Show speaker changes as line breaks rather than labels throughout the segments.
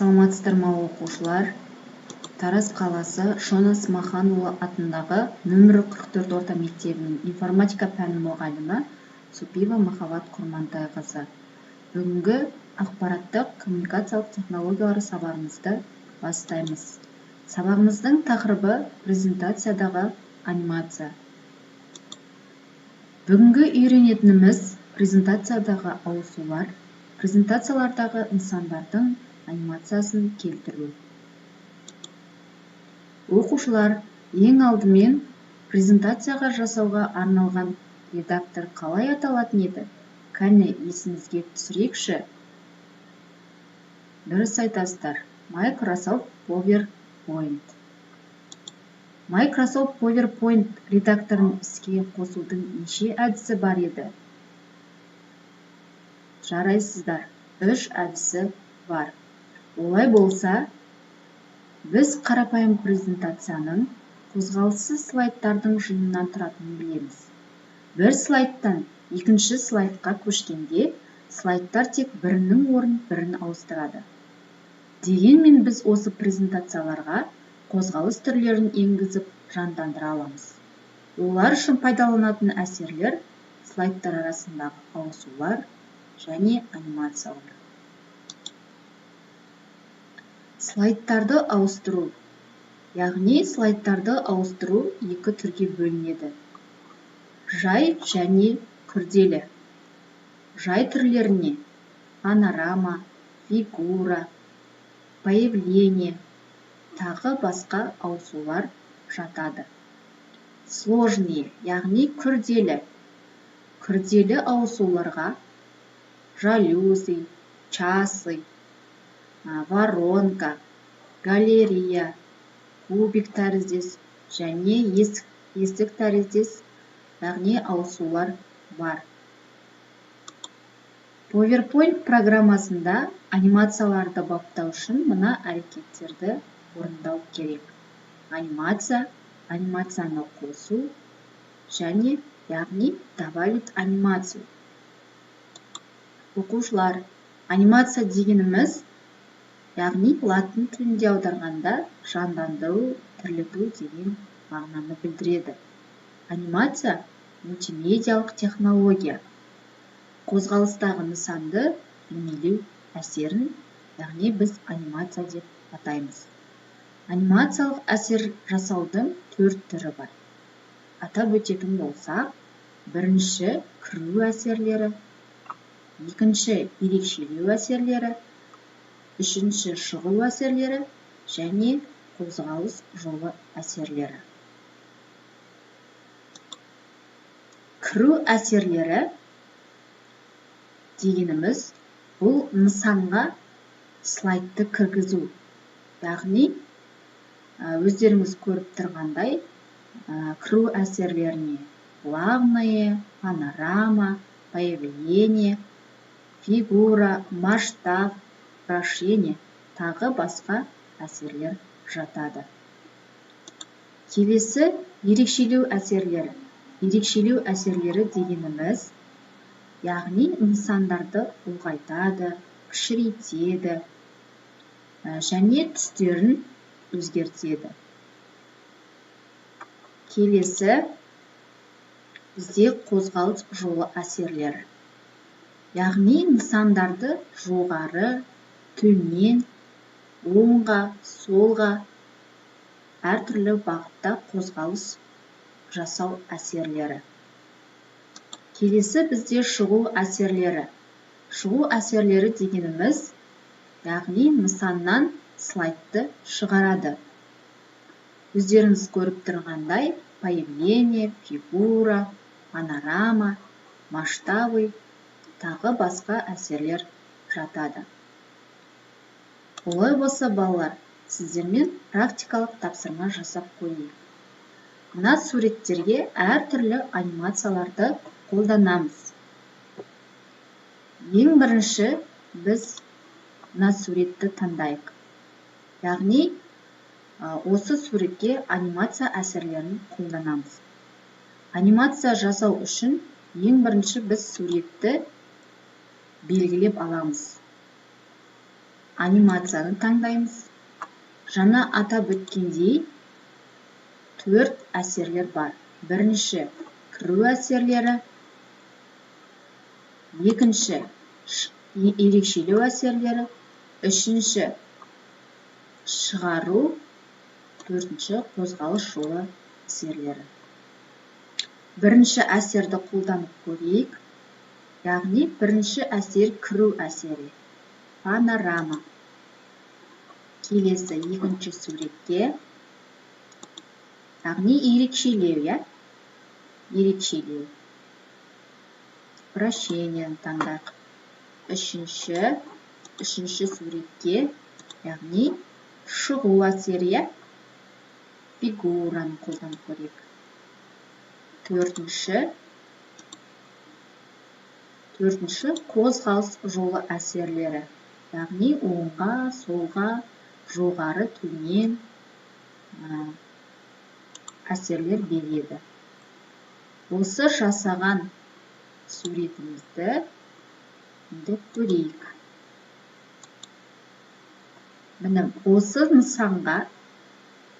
Саламатсыздар ма оқушылар? Тараз қаласы Шона Смаханұлы атындағы нөмірі 44 орта мектебінің информатика пәні мұғалімі Супиева Махаббат Құрмантайқызы. Бүгінгі ақпараттық коммуникациялық технологиялар сабағымызды бастаймыз. Сабағымыздың тақырыбы презентациядағы анимация. Бүгінгі үйренетініміз презентациядағы ауысулар, презентациялардағы нысандардың анимациясын келтіру. Оқушылар, ең алдымен презентацияға жасауға арналған редактор қалай аталатын еді? Кәне есіңізге түсірейікші. Дұрыс айтасыздар. Microsoft PowerPoint. Microsoft PowerPoint редакторын іске қосудың неше әдісі бар еді? Жарайсыздар. 3 әдісі бар. Олай болса, біз қарапайым презентацияның қозғалыссыз слайдтардың жиынынан тұратынын білеміз. Бір слайдтан екінші слайдқа көшкенде, слайдтар тек бірінің орнын бірін ауыстырады. Дегенмен біз осы презентацияларға қозғалыс түрлерін енгізіп жандандыра аламыз. Олар үшін пайдаланатын әсерлер слайдтар арасындағы ауысулар және анимациялар. Слайдтарды ауыстыру. Яғни слайдтарды ауыстыру екі түрге бөлінеді. Жай және күрделі. Жай түрлеріне панорама, фигура, появление, тағы басқа ауысулар жатады. Сложные, яғни күрделі. Күрделі ауысуларға жалюзи, часы, воронка, галерея, кубик тәріздес және есік тәріздес, яғни ауысулар бар. PowerPoint программасында анимацияларды баптау үшін мына әрекеттерді орындау керек. Анимация, анимацияны қосу және яғни добавить анимацию. Оқушылар, анимация дегеніміз яғни латын тілінде аударғанда жандандыру, тірілту деген мағынаны білдіреді. Анимация мультимедиалық технология. Қозғалыстағы нысанды бейнелеу әсерін, яғни біз анимация деп атаймыз. Анимациялық әсер жасаудың 4 түрі бар. Атап өтетін болсақ, бірінші кіру әсерлері, екінші ерекшелеу әсерлері, үшінші шығу әсерлері және қозғалыс жолы әсерлері. Кіру әсерлері дегеніміз бұл нысанға слайдты кіргізу. Яғни өздеріңіз көріп тұрғандай кіру әсерлеріне главное, панорама, появление, фигура, масштаб, вращение, тағы басқа әсерлер жатады. Келесі ерекшелеу әсерлері. Ерекшелеу әсерлері дегеніміз, яғни нысандарды ұлғайтады, кішірейтеді және түстерін өзгертеді. Келесі бізде қозғалыс жолы әсерлері. Яғни нысандарды жоғары, төмен, оңға, солға әртүрлі бағытта қозғалыс жасау әсерлері. Келесі бізде шығу әсерлері. Шығу әсерлері дегеніміз, яғни нысаннан слайдты шығарады. Өздеріңіз көріп тұрғандай, появление, фигура, панорама, масштабы, тағы басқа әсерлер жатады. Олай болса, балалар, сіздермен практикалық тапсырма жасап қойайық. Мына суреттерге әртүрлі анимацияларды қолданамыз. Ең бірінші біз мына суретті таңдайық. Яғни, осы суретке анимация әсерлерін қолданамыз. Анимация жасау үшін ең бірінші біз суретті белгілеп аламыз. анимацияны таңдаймыз. Жаңа атап өткендей 4 әсерлер бар. Бірінші кіру әсерлері, екінші ерекшелеу әсерлері, үшінші шығару, төртінші қозғалыс жолы әсерлері. Бірінші әсерді қолданып көрейік. Яғни бірінші әсер кіру әсері. Панорама. Келесі екінші суретке. Яғни ерекшелеу, ерекшелеу. Вращениені таңдайық. Үшінші суретке, яғни шығу әсері, фигураны қолданып көрейік. Төртінші қозғалыс жолы әсерлері, яғни оңға, солға, жоғары, төмен әсерлер береді. Осы жасаған суретімізді көрейік. Міне осы нысанға,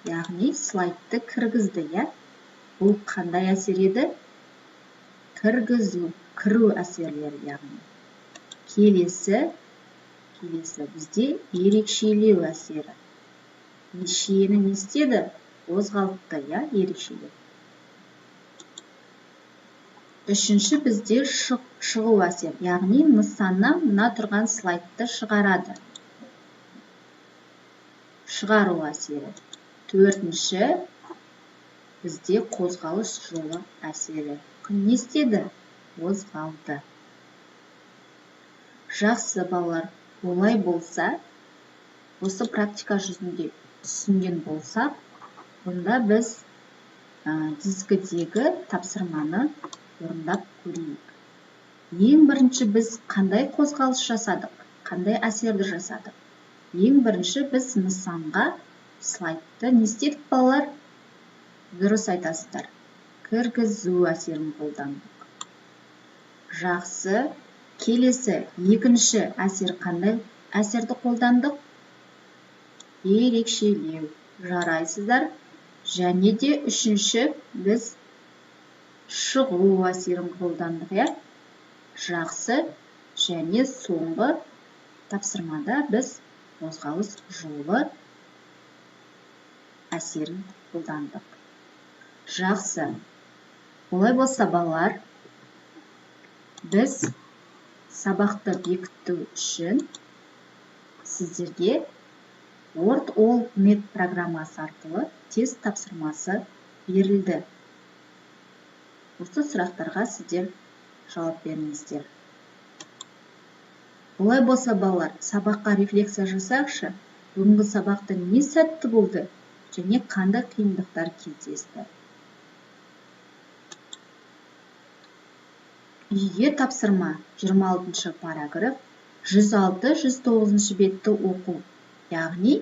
яғни слайдты кіргізді, бұл қандай әсер еді? Кіргізу, кіру әсерлері, яғни. Келесі бізде ерекшелеу әсері. Нешені не істеді? Қозғалтты, ерекшелеу. Үшінші бізде шығу әсер, яғни нысаннан мына тұрған слайдты шығарады. Шығару әсері. Төртінші бізде қозғалыс жолы әсері. Не істеді? Қозғалды. Жақсы балалар, олай болса, осы практика жүзінде түсінген болсақ, онда біз дискідегі тапсырманы орындап көрейік. Ең бірінші біз қандай қозғалыс жасадық? Қандай әсерді жасадық? Ең бірінші біз нысанға слайдты не істедік балалар? Дұрыс айтасыздар. Кіргізу әсерін қолдандық. Жақсы. Келесі екінші әсер қандай әсерді қолдандық? Ерекшелеу. Жарайсыздар. Және де үшінші біз шығу әсерін қолдандық, Жақсы. Және соңғы тапсырмада біз қозғалыс жолы әсерін қолдандық. Жақсы. Олай болса балалар, біз сабақты бекіту үшін сіздерге WordAllNet программасы арқылы тест тапсырмасы берілді. Осы сұрақтарға сіздер жауап беріңіздер. Олай болса балалар, сабаққа рефлексия жасақшы, бүгінгі сабақта не сәтті болды және қандай қиындықтар кездесті. Үйге тапсырма 26-шы параграф 106-109 бетті оқу. Яғни,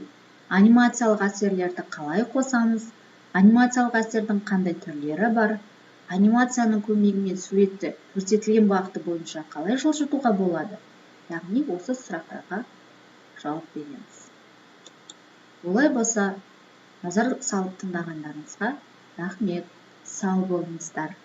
анимациялық әсерлерді қалай қосамыз, анимациялық әсердің қандай түрлері бар, анимацияның көмегімен суретті көрсетілген бағыты бойынша қалай жылжытуға болады. Яғни, осы сұрақтарға жауап береміз. Олай болса, назар салып тыңдағандарыңызға рахмет, сау болыңыздар.